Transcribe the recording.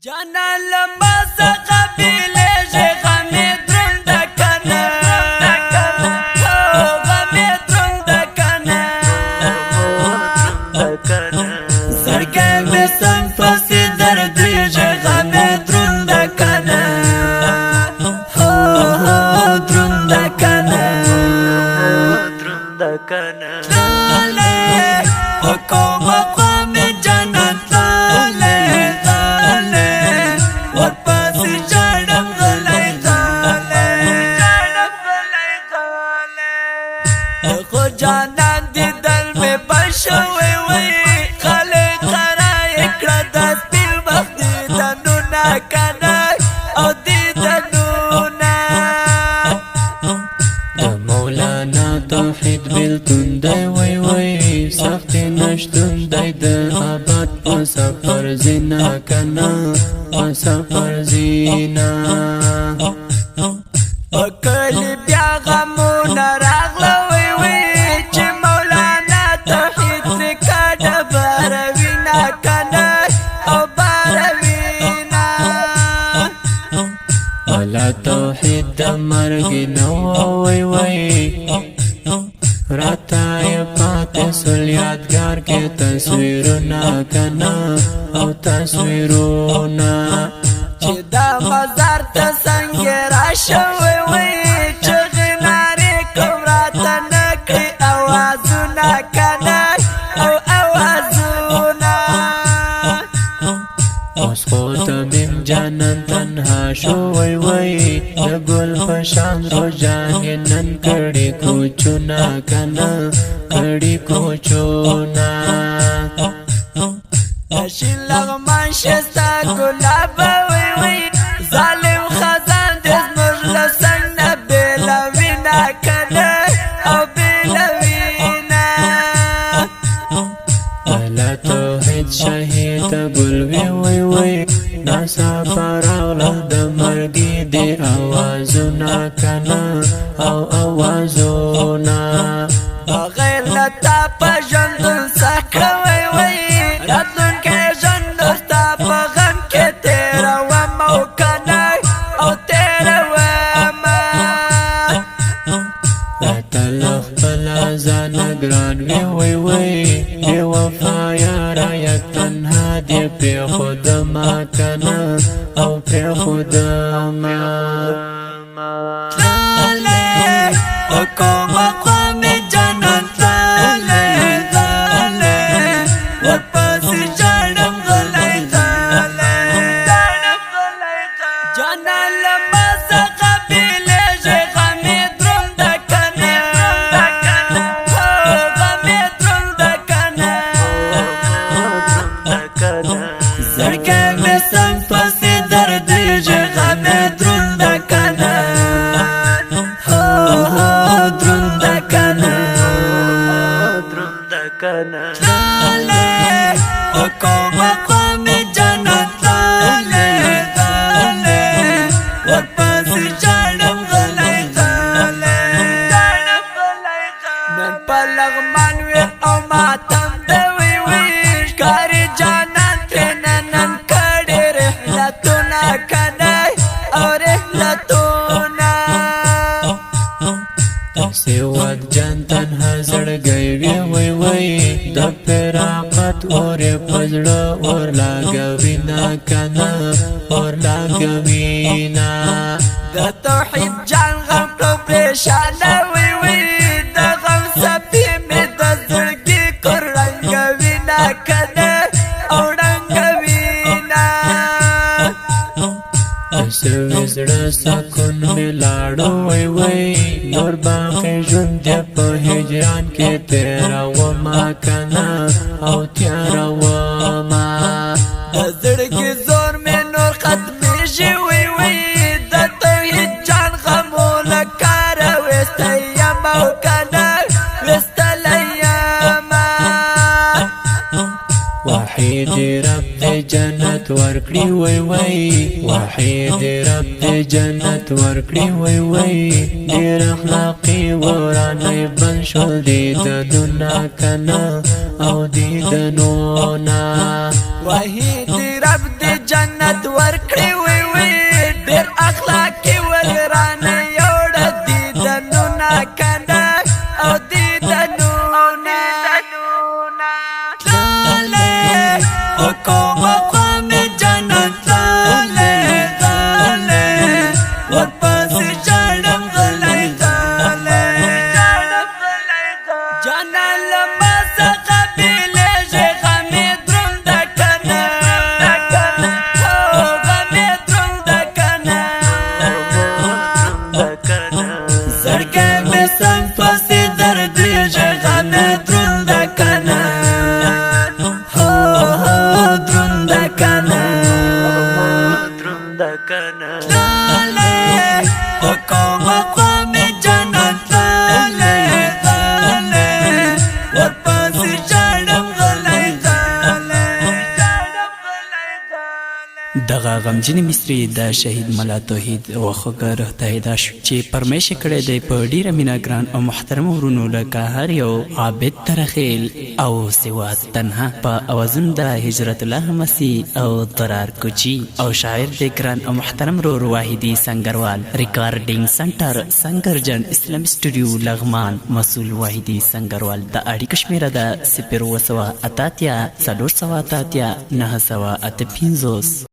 جانا لما سقبيلي غمي درند كنا غمي درند كنا زرقا بسم فسي دردي غمي درند كنا درند كنا لالي وكوم قومي جانا جانان دی دل میں بشوی وی خالق قرائے اکڑا دست پیل وقت دی دنونا کنا او دی دنونا مولانا توحید بیلتون دی وی وی سخت نشتون دی دی آباد پا سفر زینا کنا پا سفر زینا وکلی بیا غمونا راغلا ولا توحید د مرګ نو وای وای راته پاتې سول یادګار کې تصویرونه کنا او تصویرونه چې دا مزار ته څنګه راشوي وای چې غنارې کوم راته نکړي اوازونه کنا او اوازونه اوس خو ته میم جانان تنها شو وای وای د ګل په شان روجانې نن کړي کوچونه کنا کړي کوچونه شین لغمان شستا ګلاب وای وای ظالم خزان د زمر لسنګ نه بېلوینا کنا او بېلوینا ولا توحید شهید ګلوي وای وای ناسا پراغله د مرګي دی اوازونه کنا او اوازونه غیر لتا په ژوندون سکه وای وای راتلونکی ژوند ستا په غم کې تېروم او کنه او تېروم راته له خپله ځانه ګران وي وای وای بې وفا یاره یک تنها دې پرېښودمه کنه او پرېښودمه تللی وکوم قومې جانان تللی تللی ورپسې ژاړم غلی تللی جانان له ما څخه بېلېږي غمې دروند کنه غمې دروند کنه زړګی مې سم پسې دردېږي غمې دروند کنه دروند کنه تللی وکوم قومې جانان تللی تللی ورپسې ژاړم غلی تللی نن په لغمان وي او ماتم د وی وی ښکاري جانان ترېنه نن کړي رحلتونه کنه او رحلتونه سیوات جان تنها زړګی وي وای وای د فراقت اور په زړه اور لاګوینا کنا اور لاګوینا د توحید جان غم کړو پریشانه وی وی د غم سپي مې د زړګي کور رنګوینا کنه او رنګوینا سوي زړه سکون مې لاړو وای وای نور باقي ژوند په هجران کې تېرومه کنا او تېرومه د زړګي زور مې نور ختمېږي وی وی د توحید جان غمونه کاره ویستی یم او کنه ویستلی یم وحید رب دې جنت ورکړي وای وای وحید رب دې جنت ورکړي وای وای ډېر اخلاقي ورانه بل شول دې دنونه کنا او دې دنونه وحید رب دې جنت ورکړي وي وي ډېر اخلاقي ولرانه یوړ دیدنونه کنه او دیدنونه تلاله حکوم قوم جنت تلاله ورپسې جړم غلی غلی جانان لما څخه بیلیږي غمې دروند کنه غمې دروند کنه زړګی مې سم پسې دردېږي غمې دروند کنه دروند کنه لاله حکوم قوم جنت لاله ورپسې جړم غلی غلی دغه غمجنې مصري د شهید ملا توحید وخوږه روح ته هدا شو چې فرمایش یې کړی دی په ډېره مینه ګران او محترم ورونو لکه هر یو عابد ترخیل او سواد تنها په اوازونو د هجرت الله مسیح او طرار کوچي او شاعر دی ګران او محترم رور واحدي سنگروال ریکارډینګ سنټر سنگرجن اسلام سټوډیو لغمان مسؤل واحدي سنگروال د اړیکو شمیره ده 0 988 950